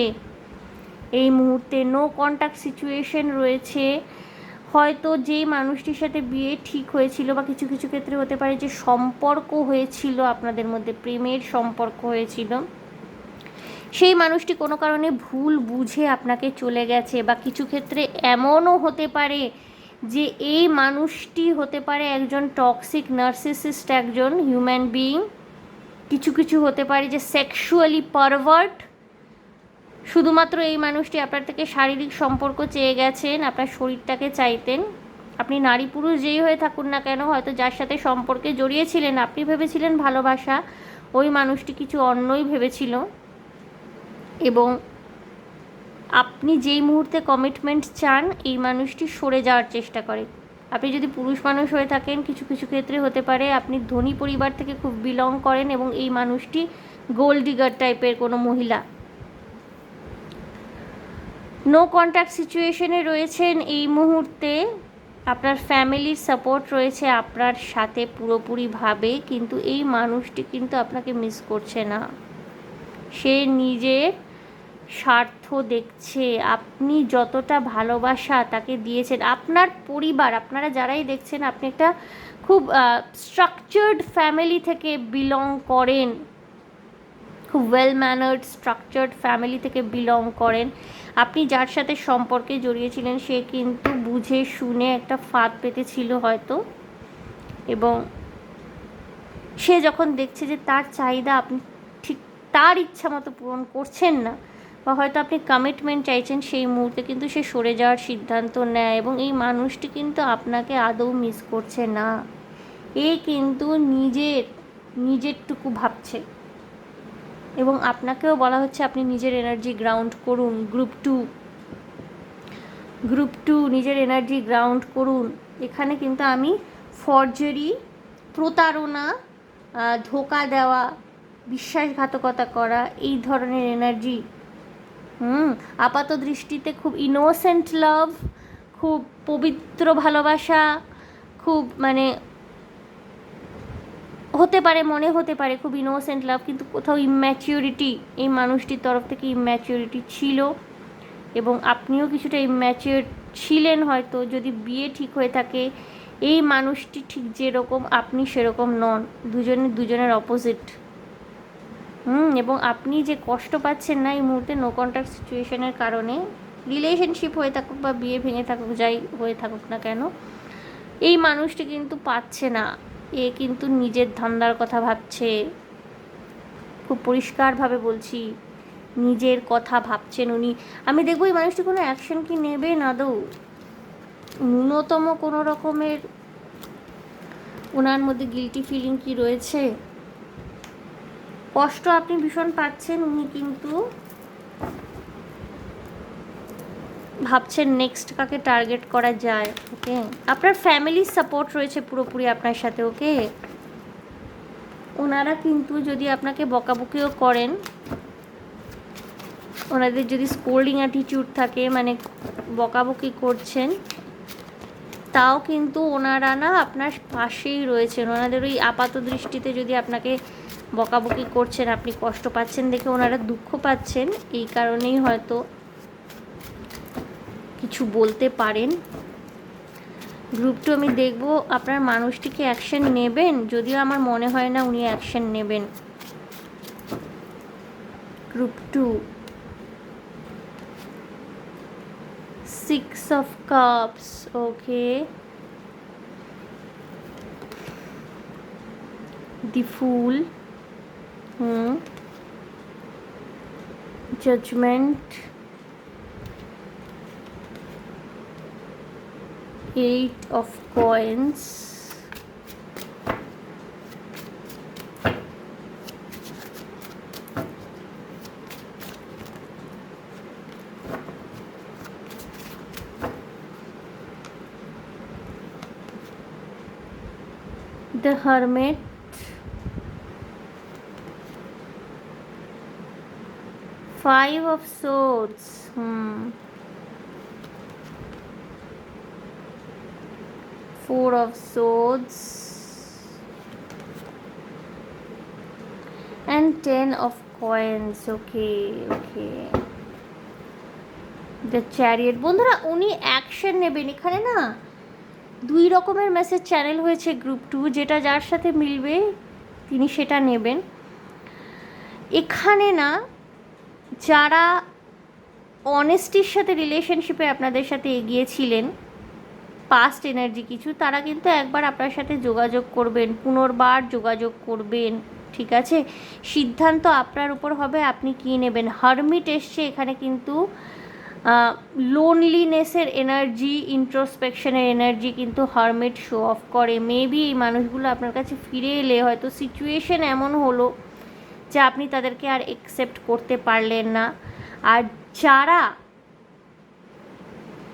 এই মুহূর্তে। নো কন্ট্যাক্ট সিচুয়েশন রয়েছে। হয়তো যেই মানুষটির সাথে বিয়ে ঠিক হয়েছিল, বা কিছু কিছু ক্ষেত্রে হতে পারে যে সম্পর্ক হয়েছিল আপনাদের মধ্যে, প্রেমের সম্পর্ক হয়েছিল, সেই মানুষটি কোনো কারণে ভুল বুঝে আপনাকে চলে গেছে। বা কিছু ক্ষেত্রে এমনও হতে পারে যে এই মানুষটি হতে পারে একজন টক্সিক নার্সিসিস্ট, একজন হিউম্যান বিইং। কিছু কিছু হতে পারে যে সেক্সুয়ালি পারভার্ট। শুধুমাত্র এই মানুষটি আপনার থেকে শারীরিক সম্পর্ক চেয়ে গেছেন, আপনার শরীরটাকে চাইতেন। আপনি নারী পুরুষ যেই হয়ে থাকুন না কেন, হয়তো যার সাথে সম্পর্কে জড়িয়েছিলেন আপনি ভেবেছিলেন ভালোবাসা, ওই মানুষটি কিছু অন্যই ভেবেছিল। এবং আপনি যেই মুহূর্তে কমিটমেন্ট চান, এই মানুষটি সরে যাওয়ার চেষ্টা করে। আপনি যদি পুরুষ মানুষ হয়ে থাকেন, কিছু কিছু ক্ষেত্রে হতে পারে আপনি ধনী পরিবার থেকে খুব বিলং করেন এবং এই মানুষটি গোল্ড ডিগার টাইপের কোনো মহিলা। নো কন্ট্যাক্ট সিচুয়েশনে রয়েছেন এই মুহূর্তে। আপনার ফ্যামিলির সাপোর্ট রয়েছে আপনার সাথে পুরোপুরিভাবে, কিন্তু এই মানুষটি কিন্তু আপনাকে মিস করছে না। সে নিজের স্বার্থ দেখছে। আপনি যতটা ভালোবাসা তাকে দিয়েছেন, আপনার পরিবার, আপনারা যারাই দেখছেন, আপনি একটা খুব স্ট্রাকচার্ড ফ্যামিলি থেকে বিলং করেন, খুব ওয়েল ম্যানার্ড স্ট্রাকচার্ড ফ্যামিলি থেকে বিলং করেন। আপনি যার সাথে সম্পর্কে জড়িয়েছিলেন সে কিন্তু বুঝে শুনে একটা ফাঁদ পেতেছিল হয়তো, এবং সে যখন দেখছে যে তার চাহিদা আপনি ঠিক তার ইচ্ছা মতো পূরণ করছেন না, বা হয়তো আপনি কমিটমেন্ট চাইছেন, সেই মুহূর্তে কিন্তু সে সরে যাওয়ার সিদ্ধান্ত নেয়। এবং এই মানুষটি কিন্তু আপনাকে আদৌ মিস করছে না। এ কিন্তু নিজেরটুকু ভাবছে, এবং আপনাকেও বলা হচ্ছে আপনি নিজের এনার্জি গ্রাউন্ড করুন। গ্রুপ টু নিজের এনার্জি গ্রাউন্ড করুন। এখানে কিন্তু আমি ফরজারি, প্রতারণা, ধোঁকা দেওয়া, বিশ্বাসঘাতকতা করা, এই ধরনের এনার্জি আপাত দৃষ্টিতে খুব ইনোসেন্ট লাভ, খুব পবিত্র ভালোবাসা, খুব মানে হতে পারে, মনে হতে পারে খুব ইনোসেন্ট লাভ, কিন্তু কোথাও ইম্যাচিউরিটি, এই মানুষটির তরফ থেকে ইম্যাচিউরিটি ছিল, এবং আপনিও কিছুটা ইম্যাচিউর ছিলেন হয়তো। যদি বিয়ে ঠিক হয়ে থাকে, এই মানুষটি ঠিক যেরকম আপনি সেরকম নন, দুজনের অপোজিট। এবং আপনি যে কষ্ট পাচ্ছেন না এই মুহূর্তে নো কন্ট্যাক্ট সিচুয়েশনের কারণে, রিলেশনশিপ হয়ে থাকুক বা বিয়ে ভেঙে থাকুক, যাই হয়ে থাকুক না কেন, এই মানুষটি কিন্তু পাচ্ছে না। এ কিন্তু নিজের ধান্দার কথা ভাবছে, খুব পরিষ্কারভাবে বলছি, নিজের কথা ভাবছেন উনি। আমি দেখবো এই মানুষটি কোনো অ্যাকশন কি নেবে না দৌ, ন্যূনতম কোনো রকমের ওনার মধ্যে গিল্টি ফিলিং কি রয়েছে, কষ্ট আপনি ভীষণ পাচ্ছেন, উনি কিন্তু ভাবছেন নেক্সট কাকে টার্গেট করা যায়। ওকে, আপনার ফ্যামিলির সাপোর্ট রয়েছে পুরোপুরি আপনার সাথে। ওকে, ওনারা কিন্তু যদি আপনাকে বকাবকিও করেন, ওনাদের যদি স্কোল্ডিং অ্যাটিটিউড থাকে, মানে বকাবকি করছেন, তাও কিন্তু ওনারা না আপনার পাশেই রয়েছেন। ওনাদের ওই আপাত দৃষ্টিতে যদি আপনাকে বকাবকি করছেন, আপনি কষ্ট পাচ্ছেন দেখে ওনারা দুঃখ পাচ্ছেন, এই কারণেই হয়তো কিছু বলতে পারেন। গ্রুপ 2 আমি দেখব আপনার মানুষটিকে অ্যাকশন নেবেন, যদিও আমার মনে হয় না উনি অ্যাকশন নেবেন। Group 2, 6 of Cups, okay, the Fool, Judgment, 8 of Coins, the Hermit, 5 of Swords, 4 of Swords, and 10 of Coins. Okay, the Chariot। বন্ধুরা, উনি অ্যাকশন নেবেন। এখানে না 2 রকমের মেসেজ চ্যানেল হয়েছে গ্রুপ 2, যেটা যার সাথে মিলবে তিনি সেটা নেবেন। এখানে না যারা অনেস্টির সাথে রিলেশনশিপে আপনাদের সাথে এগিয়েছিলেন, পাস্ট এনার্জি কিছু, তারা কিন্তু একবার আপনার সাথে যোগাযোগ করবেন, পুনর্বার যোগাযোগ করবেন। ঠিক আছে, সিদ্ধান্ত আপনার উপর হবে, আপনি কী নেবেন। হারমিট এসছে এখানে, কিন্তু লোনলিনেসের এনার্জি, ইন্ট্রোস্পেকশনের এনার্জি কিন্তু হারমিট শো অফ করে। মেবি এই মানুষগুলো আপনার কাছে ফিরে এলে হয়তো সিচুয়েশন এমন হলো যে আপনি তাদেরকে আর অ্যাকসেপ্ট করতে পারলেন না। আর যারা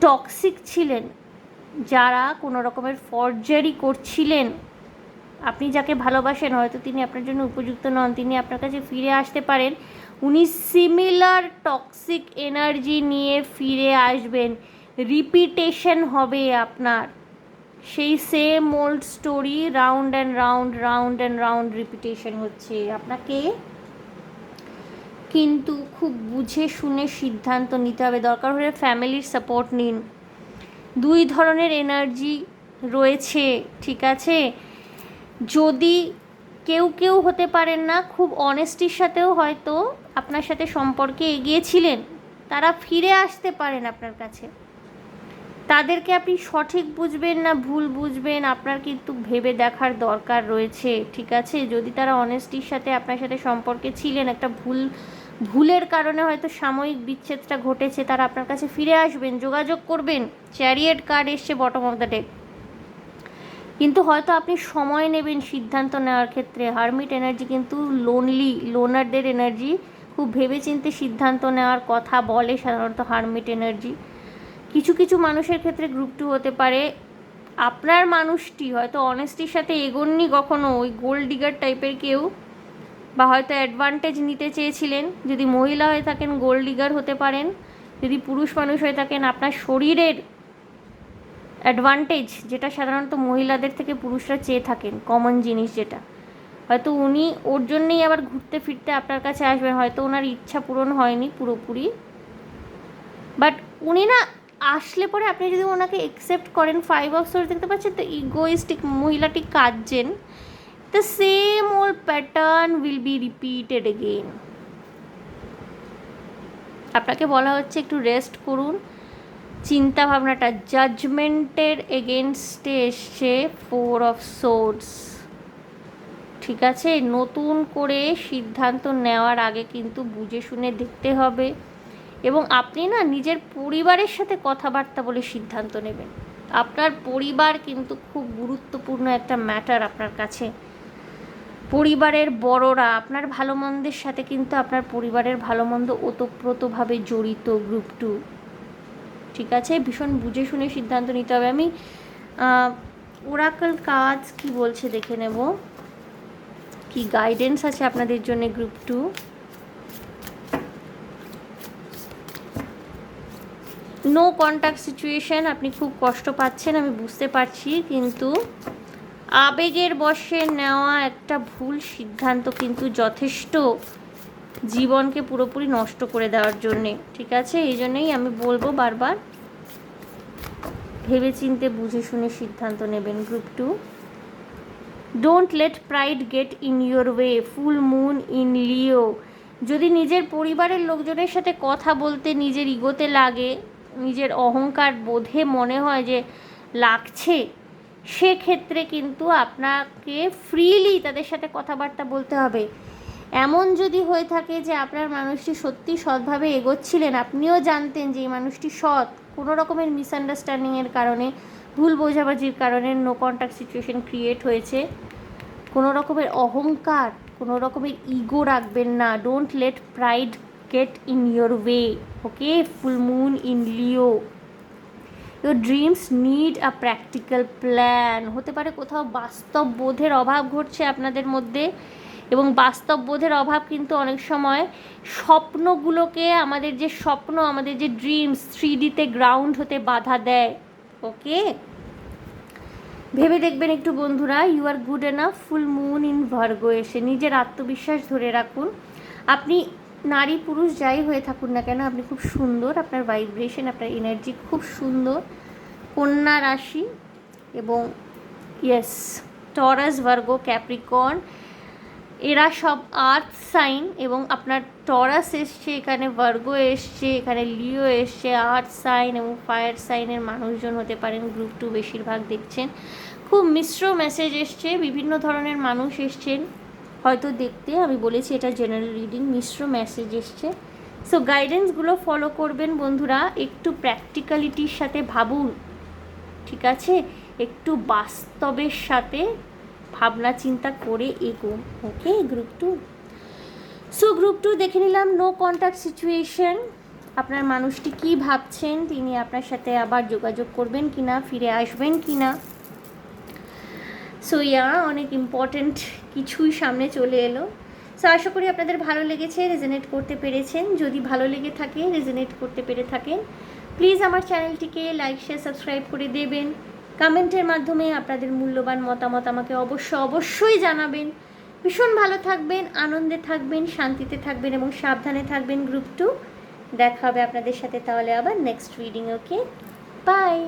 টক্সিক ছিলেন, যারা কোনো রকমের ফর্জারি করছিলেন, আপনি যাকে ভালোবাসেন হয়তো তিনি আপনার জন্য উপযুক্ত নন, তিনি আপনার কাছে ফিরে আসতে পারেন। উনি সিমিলার টক্সিক এনার্জি নিয়ে ফিরে আসবেন, রিপিটেশন হবে আপনার, সেই same old story, round and round, round and round repetition হচ্ছে। আপনাকে কিন্তু খুব বুঝে শুনে সিদ্ধান্ত নিতে হবে, দরকার হলে ফ্যামিলির সাপোর্ট নিন। 2 ধরনের এনার্জি রয়েছে, ঠিক আছে। যদি কেউ হতে পারেন না, খুব অনেস্টির সাথেও হয়তো আপনার সাথে সম্পর্কে এগিয়েছিলেন, তারা ফিরে আসতে পারেন আপনার কাছে। তাদেরকে আপনি সঠিক বুঝবেন না ভুল বুঝবেন, আপনার কিন্তু ভেবে দেখার দরকার রয়েছে। ঠিক আছে, যদি তারা অনেস্টির সাথে আপনার সাথে সম্পর্কে ছিলেন, একটা ভুলের কারণে হয়তো সাময়িক বিচ্ছেদটা ঘটেছে, তারা আপনার কাছে ফিরে আসবেন, যোগাযোগ করবেন। চ্যারিয়েট কার্ড এসছে বটম অফ দ্য ডেক, কিন্তু হয়তো আপনি সময় নেবেন সিদ্ধান্ত নেওয়ার ক্ষেত্রে। হারমিট এনার্জি কিন্তু লোনারদের এনার্জি, খুব ভেবেচিন্তে সিদ্ধান্ত নেওয়ার কথা বলে সাধারণত হারমিট এনার্জি। কিছু মানুষের ক্ষেত্রে গ্রুপ 2 হতে পারে আপনার মানুষটি হয়তো অনেস্টির সাথে এগোননি কখনো, ওই গোল্ড ডিগার টাইপের কেউ, বা হয়তো অ্যাডভান্টেজ নিতে চেয়েছিলেন। যদি মহিলা হয়ে থাকেন গোল্ড ডিগার হতে পারেন, যদি পুরুষ মানুষ হয়ে থাকেন আপনার শরীরের অ্যাডভান্টেজ, যেটা সাধারণত মহিলাদের থেকে পুরুষরা চেয়ে থাকেন, কমন জিনিস যেটা, হয়তো উনি ওর জন্যেই আবার ঘুরতে ফিরতে আপনার কাছে আসবেন। হয়তো ওনার ইচ্ছা পূরণ হয়নি পুরোপুরি, বাট উনি না আসলে পরে আপনি যদি ওনাকে অ্যাকসেপ্ট করেন, 5 অফ সোর্স দেখতে পাচ্ছেন তো, ইগোইস্টিক মহিলাটি কাঁদছেন, the same old pattern will be repeated again. আপনাকে বলা হচ্ছে একটু রেস্ট করুন। চিন্তা ভাবনাটা জাজমেন্টের এগেনস্টে এসছে 4 অফ সোর্স, ঠিক আছে? নতুন করে সিদ্ধান্ত নেওয়ার আগে কিন্তু বুঝে শুনে দেখতে হবে, এবং আপনি না নিজের পরিবারের সাথে কথাবার্তা বলে সিদ্ধান্ত নেবেন। আপনার পরিবার কিন্তু খুব গুরুত্বপূর্ণ একটা ম্যাটার আপনার কাছে। পরিবারের বড়রা আপনার ভালো মন্দের সাথে কিন্তু আপনার পরিবারের ভালো মন্দ ওতপ্রোতভাবে জড়িত গ্রুপ 2, ঠিক আছে? ভীষণ বুঝে শুনে সিদ্ধান্ত নিতে হবে। আমি ওরাকল কাজ কি বলছে দেখে নেব, কি গাইডেন্স আছে আপনাদের জন্য গ্রুপ 2। নো কন্ট্যাক্ট সিচুয়েশন, আপনি খুব কষ্ট পাচ্ছেন আমি বুঝতে পারছি, কিন্তু আবেগের বশে নেওয়া একটা ভুল সিদ্ধান্ত কিন্তু যথেষ্ট জীবনকে পুরোপুরি নষ্ট করে দেওয়ার জন্যে, ঠিক আছে? এই জন্যই আমি বলবো বারবার ভেবেচিন্তে বুঝে শুনে সিদ্ধান্ত নেবেন group 2। Don't let pride get in your way, full moon in Leo. যদি নিজের পরিবারের লোকজনের সাথে কথা বলতে নিজের ইগোতে লাগে, নিজের অহংকার বোধে মনে হয় যে লাগছে, সেক্ষেত্রে কিন্তু আপনাকে ফ্রিলি তাদের সাথে কথাবার্তা বলতে হবে। এমন যদি হয়ে থাকে যে আপনার মানুষটি সত্যি সৎভাবে এগোচ্ছিলেন, আপনিও জানতেন যে এই মানুষটি সৎ, কোনো রকমের মিসআন্ডারস্ট্যান্ডিংয়ের কারণে, ভুল বোঝাবুঝির কারণে নো কন্ট্যাক্ট সিচুয়েশন ক্রিয়েট হয়েছে, কোনো রকমের অহংকার, কোনো রকমের ইগো রাখবেন না। Don't let pride get in your way, okay? Full moon in Leo. Your dreams need a practical plan. হতে পারে কোথাও বাস্তব বোধের অভাব ঘটছে আপনাদের মধ্যে, এবং বাস্তব বোধের অভাব কিন্তু অনেক সময় স্বপ্নগুলোকে, আমাদের যে স্বপ্ন, আমাদের যে ড্রিমস 3Dতে গ্রাউন্ড হতে বাধা দেয়, ওকে? ভেবে দেখবেন একটু বন্ধুরা। You are good enough, full moon in Virgo এসে নিজের আত্মবিশ্বাস ধরে রাখুন। আপনি নারী পুরুষ যাই হয়ে থাকুন না কেন, আপনি খুব সুন্দর, আপনার ভাইব্রেশন, আপনার এনার্জি খুব সুন্দর। কন্যা রাশি এবং ইয়েস টরাস, ভার্গো, ক্যাপ্রিকর্ন, এরা সব আর্থ সাইন, এবং আপনার টরাস এসছে এখানে, ভার্গো এসছে এখানে, লিও এসছে, আর্থ সাইন এবং ফায়ার সাইনের মানুষজন হতে পারেন গ্রুপ 2 বেশিরভাগ দেখছেন। খুব মিশ্র মেসেজ এসছে, বিভিন্ন ধরনের মানুষ এসছেন হয়তো দেখতে, আমি বলেছি এটা জেনারেল রিডিং, মিশ্র মেসেজ এসছে। সো গাইডেন্সগুলো ফলো করবেন বন্ধুরা, একটু প্র্যাকটিক্যালিটির সাথে ভাবুন, ঠিক আছে? একটু বাস্তবের সাথে ভাবনা চিন্তা করে এগোন, ওকে গ্রুপ 2। সো গ্রুপ 2 দেখে নিলাম নো কন্ট্যাক্ট সিচুয়েশন। আপনার মানুষটি কি ভাবছেন, তিনি আপনার সাথে আবার যোগাযোগ করবেন কি না, ফিরে আসবেন কি না। সো অনেক ইম্পর্ট্যান্ট কিছুই সামনে চলে এলো। সো আশা করি আপনাদের ভালো লেগেছে, রেজোনেট করতে পেরেছেন। যদি ভালো লেগে থাকে, রেজোনেট করতে পেরে থাকেন, প্লিজ আমার চ্যানেলটিকে লাইক শেয়ার সাবস্ক্রাইব করে দেবেন। কমেন্টের মাধ্যমে আপনাদের মূল্যবান মতামত আমাকে অবশ্যই জানাবেন। ভীষণ ভালো থাকবেন, আনন্দে থাকবেন, শান্তিতে থাকবেন এবং সাবধানে থাকবেন গ্রুপ 2। দেখা হবে আপনাদের সাথে তাহলে আবার নেক্সট রিডিং, ওকে? বাই।